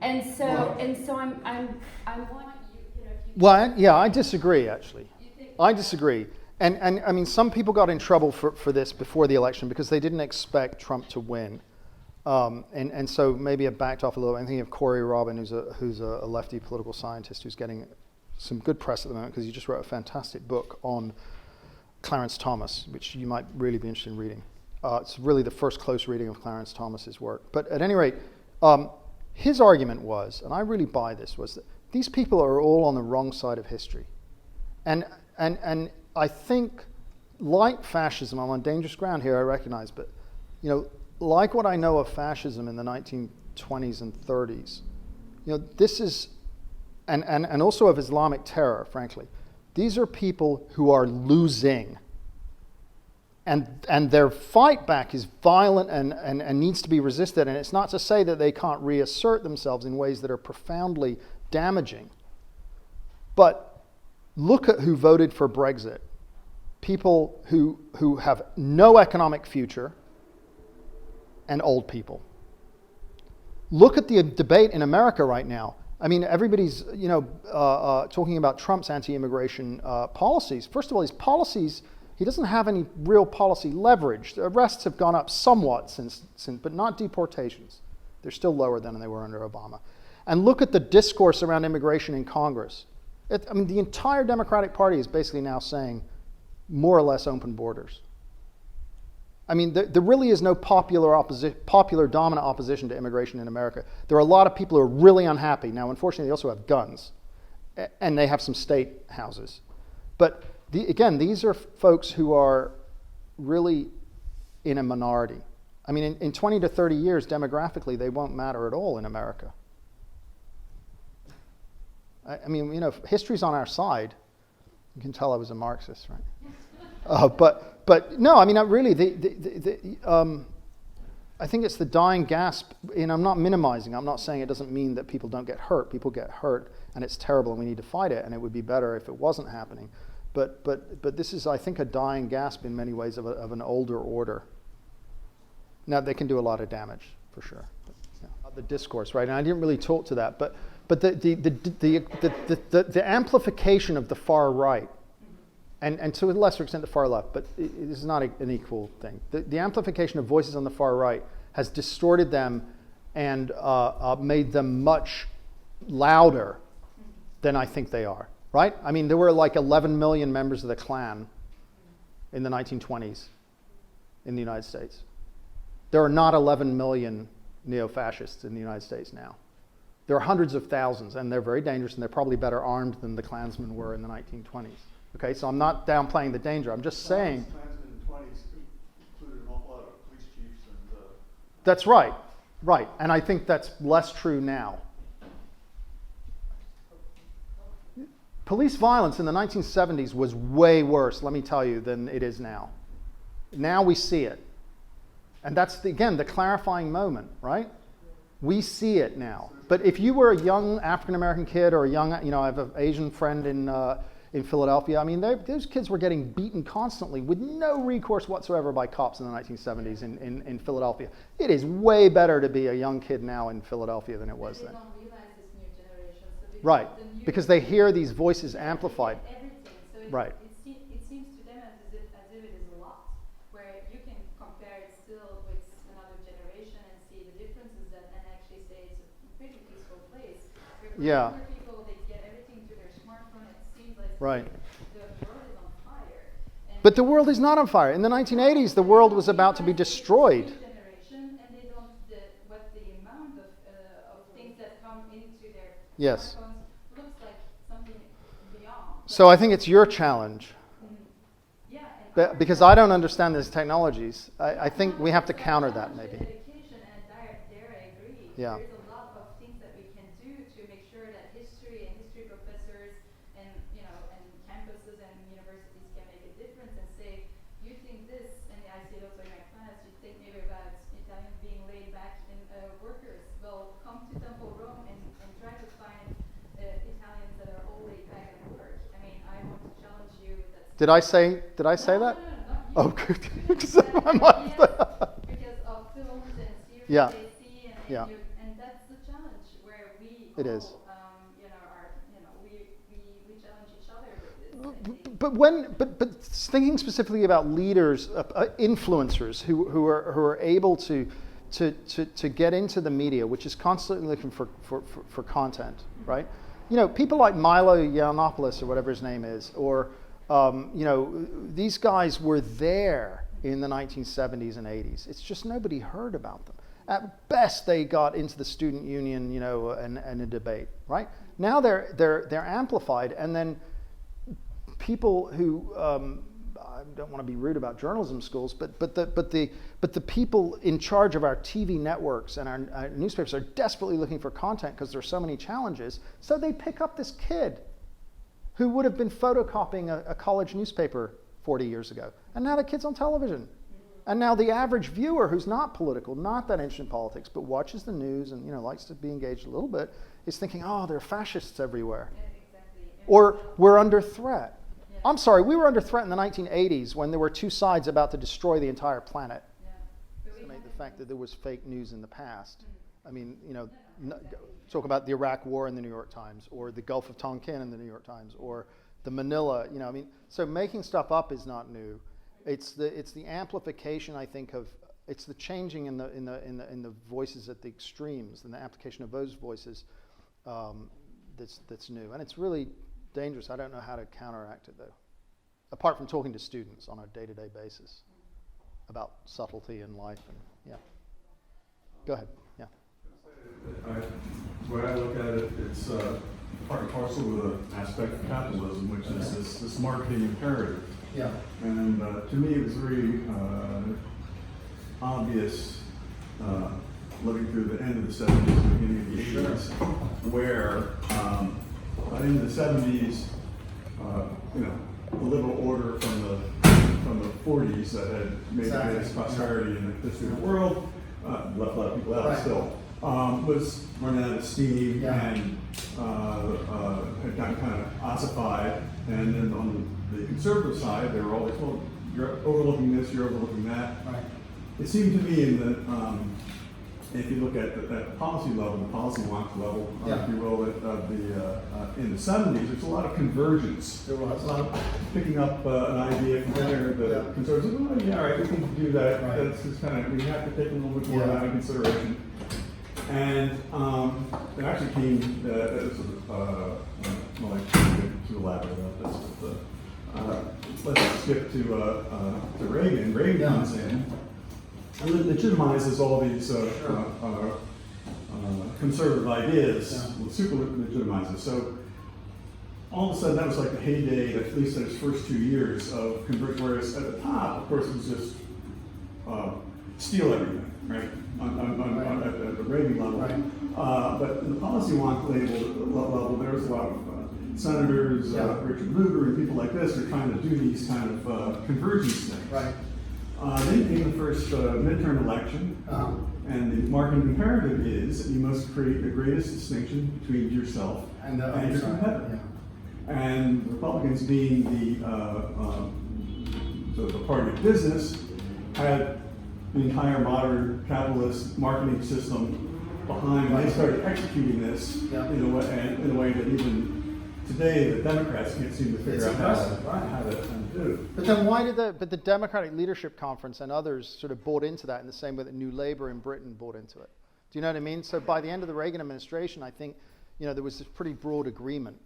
and so
Well-
I want you, if you.
Well, yeah, I disagree, actually.
You think,
I disagree. And I mean, some people got in trouble for this before the election because they didn't expect Trump to win. And so maybe it backed off a little. I'm thinking of Corey Robin, who's a lefty political scientist who's getting some good press at the moment because he just wrote a fantastic book on Clarence Thomas, which you might really be interested in reading. It's really the first close reading of Clarence Thomas's work. But at any rate, his argument was, and I really buy this, was that these people are all on the wrong side of history. And I think, like fascism, I'm on dangerous ground here, I recognize, but like what I know of fascism in the 1920s and 30s, this is, and also of Islamic terror, frankly, these are people who are losing. And their fight back is violent and needs to be resisted. And it's not to say that they can't reassert themselves in ways that are profoundly damaging. But look at who voted for Brexit. People who have no economic future and old people. Look at the debate in America right now. I mean, everybody's talking about Trump's anti-immigration policies. First of all, his policies, he doesn't have any real policy leverage. The arrests have gone up somewhat since, but not deportations. They're still lower than they were under Obama. And look at the discourse around immigration in Congress. The entire Democratic Party is basically now saying more or less open borders. I mean, there really is no popular dominant opposition to immigration in America. There are a lot of people who are really unhappy. Now, unfortunately, they also have guns, and they have some state houses. But again, these are folks who are really in a minority. I mean, in 20 to 30 years, demographically, they won't matter at all in America. I mean, history's on our side. You can tell I was a Marxist, right? But no, I mean, really, I think it's the dying gasp. And I'm not minimizing. I'm not saying it doesn't mean that people don't get hurt. People get hurt, and it's terrible, and we need to fight it. And it would be better if it wasn't happening. But this is, I think, a dying gasp in many ways of an older order. Now they can do a lot of damage for sure. The discourse, right? And I didn't really talk to that, but the amplification of the far right. And to a lesser extent the far left, but it is not an equal thing. The amplification of voices on the far right has distorted them and made them much louder than I think they are, right? I mean, there were like 11 million members of the Klan in the 1920s in the United States. There are not 11 million neo-fascists in the United States now. There are hundreds of thousands, and they're very dangerous, and they're probably better armed than the Klansmen were in the 1920s. Okay, so I'm not downplaying the danger. I'm just saying.
Klansmen in the 20s included an awful lot of police chiefs and.
That's right, right, and I think that's less true now. Police violence in the 1970s was way worse, let me tell you, than it is now. Now we see it, and that's again the clarifying moment, right? We see it now. But if you were a young African American kid or a young, I have an Asian friend in Philadelphia. I mean, those kids were getting beaten constantly with no recourse whatsoever by cops in the 1970s in Philadelphia. It is way better to be a young kid now in Philadelphia than it was then.
They don't realize this new generation. So
Right, because they hear these voices amplified.
Everything. So
Right.
It seems to them as if it is a lot, where you can compare it still with another generation and see the differences and actually say it's a pretty peaceful place.
Yeah.
Where people, they get everything to their smartphone, it seems like
Right.
the world is on fire. And
But the world is not on fire. In the 1980s, the world was about to be destroyed.
generation, and they don't what the amount of things that come into their
Yes.
smartphones looks like something beyond.
So I think it's your challenge.
Yeah, and
Because I don't understand these technologies. I think we have to counter that maybe.
Education, and there I agree.
Yeah.
There's a lot of things that we can do to make sure that history
Did I say that? Oh, good. Because my mind-
Because of films and series
Yeah.
they see, and,
Yeah.
and that's the challenge where we
It
all,
is.
we challenge each other with this. I think.
But thinking specifically about leaders, influencers who are able to get into the media, which is constantly looking for content, right? You know, people like Milo Yiannopoulos or whatever his name is, or you know, these guys were there in the 1970s and 80s. It's just nobody heard about them. At best, they got into the student union, you know, and a debate, right? Now they're amplified, and then people who I don't want to be rude about journalism schools, but the people in charge of our TV networks and our newspapers are desperately looking for content because there's so many challenges. So they pick up this kid who would have been photocopying a college newspaper 40 years ago, and now the kid's on television. And now the average viewer who's not political, not that interested in politics, but watches the news and, you know, likes to be engaged a little bit, is thinking, oh, there are fascists everywhere.
Yeah, exactly. And
Or we're under threat.
Yeah.
I'm sorry, we were under threat in the 1980s when there were two sides about to destroy the entire planet.
yeah. But we
I mean,
have-
the fact that there was fake news in the past. I mean, you know, talk about the Iraq War in the New York Times, or the Gulf of Tonkin in the New York Times, or the Manila, you know, I mean, so making stuff up is not new. It's the amplification, I think, of, it's the changing in the voices at the extremes and the application of those voices that's new. And it's really dangerous. I don't know how to counteract it, though, apart from talking to students on a day-to-day basis about subtlety in life. And yeah, go ahead. Yeah.
When I look at it, it's part and parcel with an aspect of capitalism, which is this marketing imperative.
Yeah.
And to me, it was very obvious living through the end of the 70s and beginning of the 80s, where in the 70s, you know, the liberal order from the 40s that had made the greatest prosperity in the history of the world, left a lot of people out still, was running out of steam and had gotten kind of ossified. And then on the conservative side, they were always, well, you're overlooking this, you're overlooking that.
Right.
It seemed to me in the, if you look at the policy level, the policy wonk level, if you will, in the 70s, there's a lot of convergence.
There was a lot of
Picking up an idea from there, the conservatives, well, yeah, all right, we can do that.
Right.
That's just kind of, we have to take a little bit more of that into consideration. And it actually came, well, I can't get too elaborate about this, but let's skip to Reagan. Reagan comes in and legitimizes all these conservative ideas, super legitimizes. So all of a sudden, that was like the heyday, at least in its first 2 years of conversion, whereas at the top, of course, it was just steal everything, right? At the Reagan level.
Right.
But in the policy wonk level, there was a lot of senators, Richard Lugar, and people like this are trying to do these kind of convergence things.
Right.
Then came the first midterm election, and the marketing imperative is that you must create the greatest distinction between yourself and your competitor. And Republicans, being the party of business, had the entire modern capitalist marketing system behind when they started executing this in a way that even today the Democrats can't seem to figure out how to do.
But then why did the Democratic Leadership Conference and others sort of bought into that in the same way that New Labour in Britain bought into it? Do you know what I mean? So by the end of the Reagan administration, I think, you know, there was this pretty broad agreement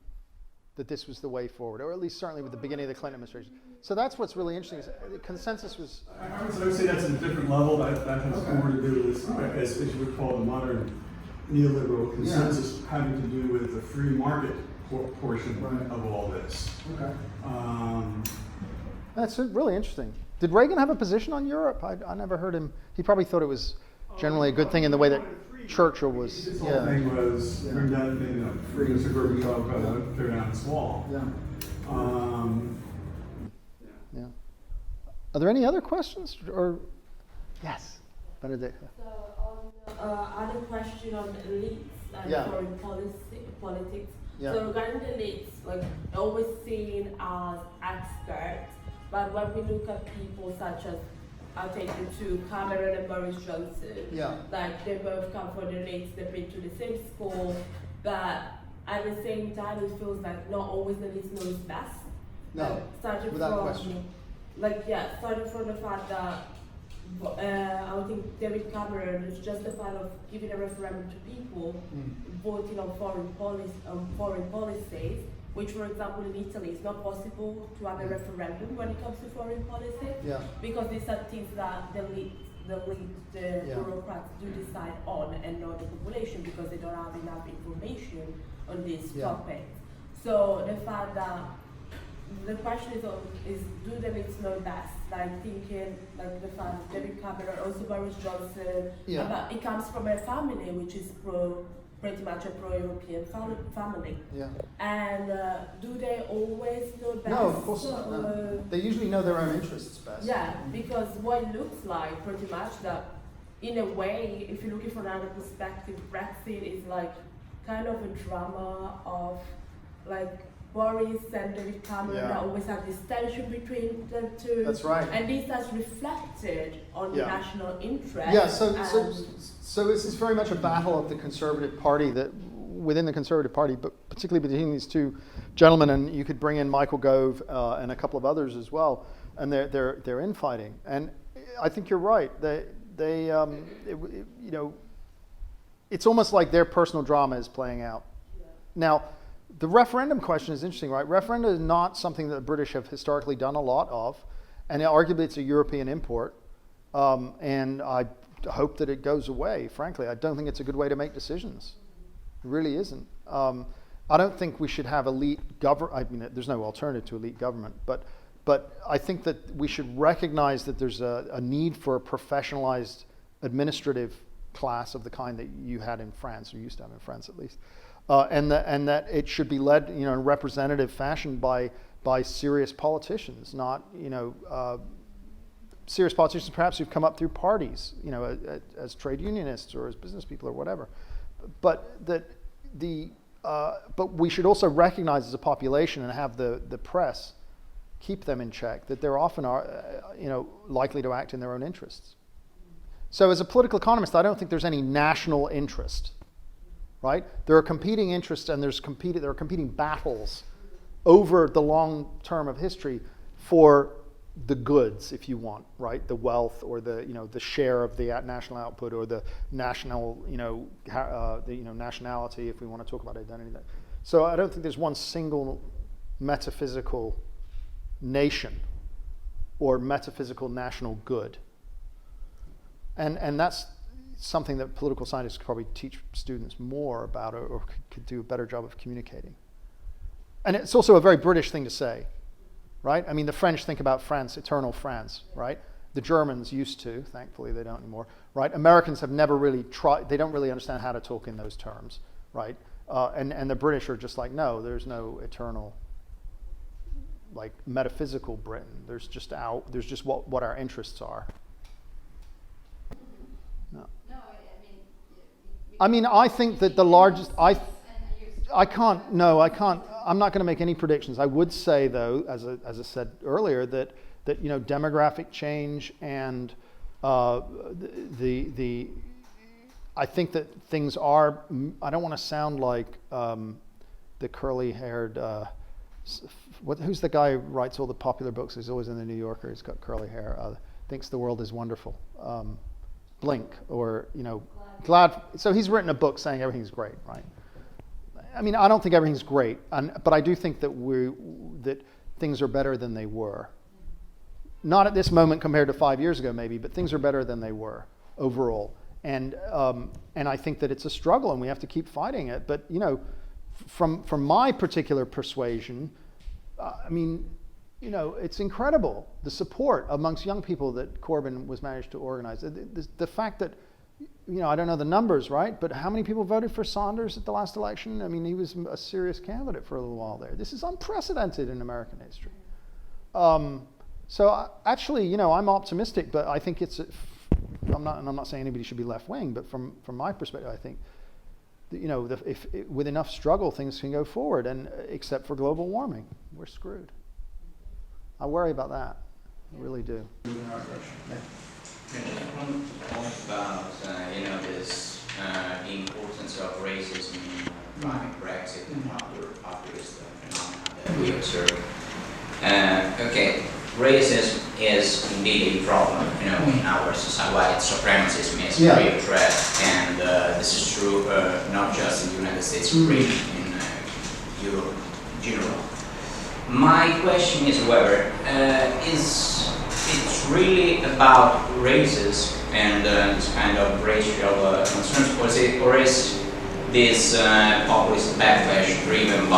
that this was the way forward, or at least certainly with the beginning of the Clinton administration. So that's what's really interesting. Is the consensus was.
I would say that's at a different level. That has more to do with, as you would call the modern neoliberal consensus, having to do with the free market portion of all this.
Okay.
That's really interesting. Did Reagan have a position on Europe? I never heard him. He probably thought it was generally a good thing in the way that Churchill was.
His whole thing was bring down, free Mr. Gorbachev, tear down this wall.
Yeah. Are there any other questions? Or yes, Benedict.
So on the other question on the elites and foreign politics.
Yeah.
So regarding the elites, like always seen as experts But when we look at people such as, I'll take you to Cameron and Boris Johnson,
Yeah.
like they both come from the elites, they've been to the same school, but at the same time it feels like not always the elites knows best.
No,
Starting
without
from,
question.
starting from the fact that I think David Cameron is just the fan of giving a referendum to people voting on foreign policies, which, for example, in Italy, it's not possible to have a referendum when it comes to foreign policy,
Yeah.
because these are things that the bureaucrats do decide on, and not the population, because they don't have enough information on these topics. So the fact that the question is do the elites know best? Like thinking, like the fact that David Cameron, also Boris Johnson, but it comes from a family which is pretty much a pro-European family.
Yeah.
And do they always know best?
No, of course not. No. They usually know their own interests best.
Yeah, because what it looks like pretty much that, in a way, if you're looking from another perspective, Brexit is like kind of a drama of like Boris and David Cameron that always have this tension between the two.
That's right.
And this has reflected on the national interest.
Yeah, so this is very much a battle of the Conservative Party, that within the Conservative Party, but particularly between these two gentlemen, and you could bring in Michael Gove and a couple of others as well, and they're infighting. And I think you're right. It's almost like their personal drama is playing out. Yeah. Now, the referendum question is interesting, right? Referenda is not something that the British have historically done a lot of, and arguably it's a European import. And I hope that it goes away, frankly. I don't think it's a good way to make decisions. It really isn't. I don't think we should have elite government. I mean, there's no alternative to elite government, but I think that we should recognize that there's a need for a professionalized administrative class of the kind that you had in France, or used to have in France at least. And that it should be led, in a representative fashion by serious politicians, not, serious politicians perhaps who've come up through parties, as trade unionists or as business people or whatever. But but we should also recognize as a population, and have the press keep them in check, that they're often likely to act in their own interests. So as a political economist, I don't think there's any national interest. Right? There are competing interests, and there are competing battles over the long term of history for the goods, if you want, right? The wealth, or the share of the national output, or the national, nationality, if we want to talk about identity. So I don't think there's one single metaphysical nation or metaphysical national good, and that's something that political scientists could probably teach students more about, or could do a better job of communicating. And it's also a very British thing to say, right? I mean, the French think about France, eternal France, right? The Germans used to, thankfully they don't anymore, right? Americans have never really tried, they don't really understand how to talk in those terms, right? And the British are just like, no, there's no eternal, like, metaphysical Britain. There's just what our interests are. I think that the largest, I'm not going to make any predictions. I would say, though, as I said earlier, that demographic change and I think that things are, I don't want to sound like the curly-haired, who's the guy who writes all the popular books? He's always in the New Yorker. He's got curly hair. Thinks the world is wonderful. Blink, or, Glad. So he's written a book saying everything's great, right? I mean, I don't think everything's great, but I do think that things are better than they were. Not at this moment compared to 5 years ago, maybe, but things are better than they were overall. And I think that it's a struggle, and we have to keep fighting it. But from my particular persuasion, it's incredible, the support amongst young people that Corbyn was managed to organize. The fact that, I don't know the numbers, right? But how many people voted for Sanders at the last election? I mean, he was a serious candidate for a little while there. This is unprecedented in American history. So actually, I'm optimistic, but I think I'm not saying anybody should be left-wing, but from my perspective, I think, if with enough struggle, things can go forward, and except for global warming, we're screwed. I worry about that. I really do.
Moving in our direction.
One point about this the importance of racism in driving Brexit and other populist phenomena that we observe. Okay, racism is indeed a problem, in our society. White supremacism is a real threat, and this is true not just in the United States, but really in Europe in general. My question is whether is it's really about racism and this kind of racial concerns, or is this populist backlash driven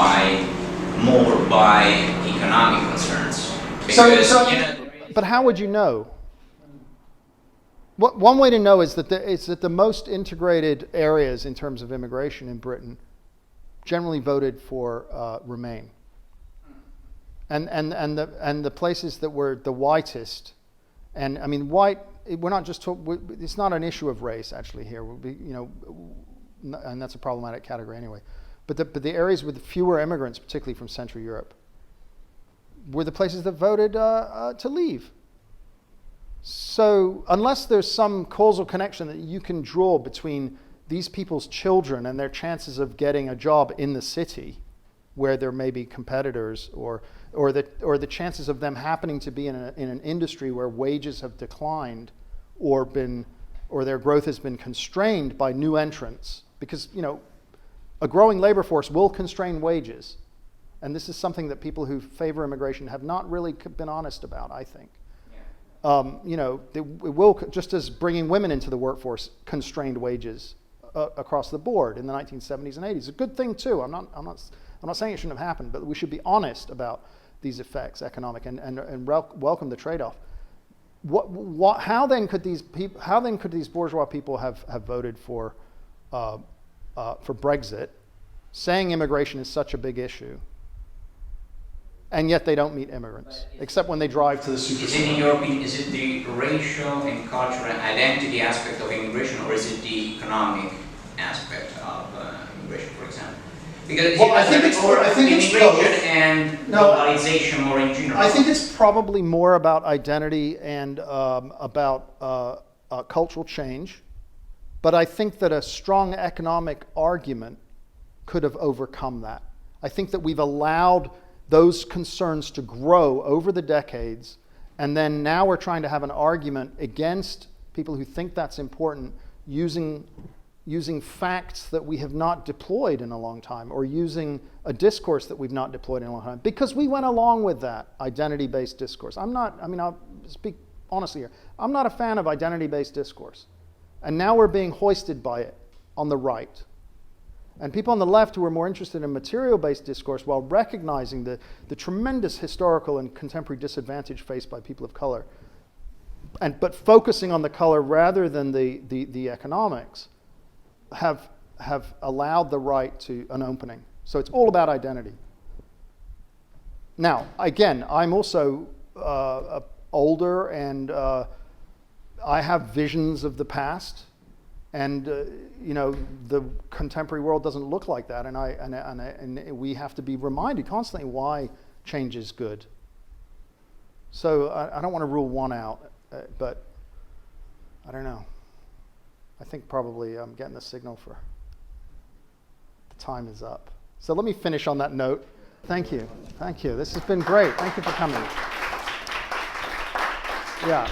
more by economic concerns? Because,
but how would you know? One way to know is that the most integrated areas in terms of immigration in Britain generally voted for Remain. And the places that were the whitest, and I mean white. We're not just it's not an issue of race actually here. And that's a problematic category anyway. But the areas with fewer immigrants, particularly from Central Europe, were the places that voted to leave. So unless there's some causal connection that you can draw between these people's children and their chances of getting a job in the city, where there may be competitors, or the chances of them happening to be in an industry where wages have declined, or their growth has been constrained by new entrants, because a growing labor force will constrain wages, and this is something that people who favor immigration have not really been honest about, I think. It will, just as bringing women into the workforce constrained wages across the board in the 1970s and 80s. A good thing too. I'm not saying it shouldn't have happened, but we should be honest about these effects, economic, and welcome the trade-off. How then could these bourgeois people have voted for Brexit, saying immigration is such a big issue, and yet they don't meet immigrants, except when they drive to the supermarket?
Is it, in your opinion, is it the racial and cultural identity aspect of immigration, or is it the economic aspect of immigration, for example? Because
I think it's
immigration and globalization more in general.
I think it's probably more about identity and about cultural change, but I think that a strong economic argument could have overcome that. I think that we've allowed those concerns to grow over the decades, and then now we're trying to have an argument against people who think that's important, using facts that we have not deployed in a long time, or using a discourse that we've not deployed in a long time, because we went along with that identity-based discourse. I'll speak honestly here. I'm not a fan of identity-based discourse. And now we're being hoisted by it on the right. And people on the left who are more interested in material-based discourse, while recognizing the tremendous historical and contemporary disadvantage faced by people of color, but focusing on the color rather than the economics, have allowed the right to an opening. So it's all about identity. Now, again, I'm also older, and I have visions of the past. And the contemporary world doesn't look like that, and we have to be reminded constantly why change is good. So I don't want to rule one out, but I don't know. I think probably I'm getting the signal for the time is up. So let me finish on that note. Thank you. This has been great. Thank you for coming. Yeah.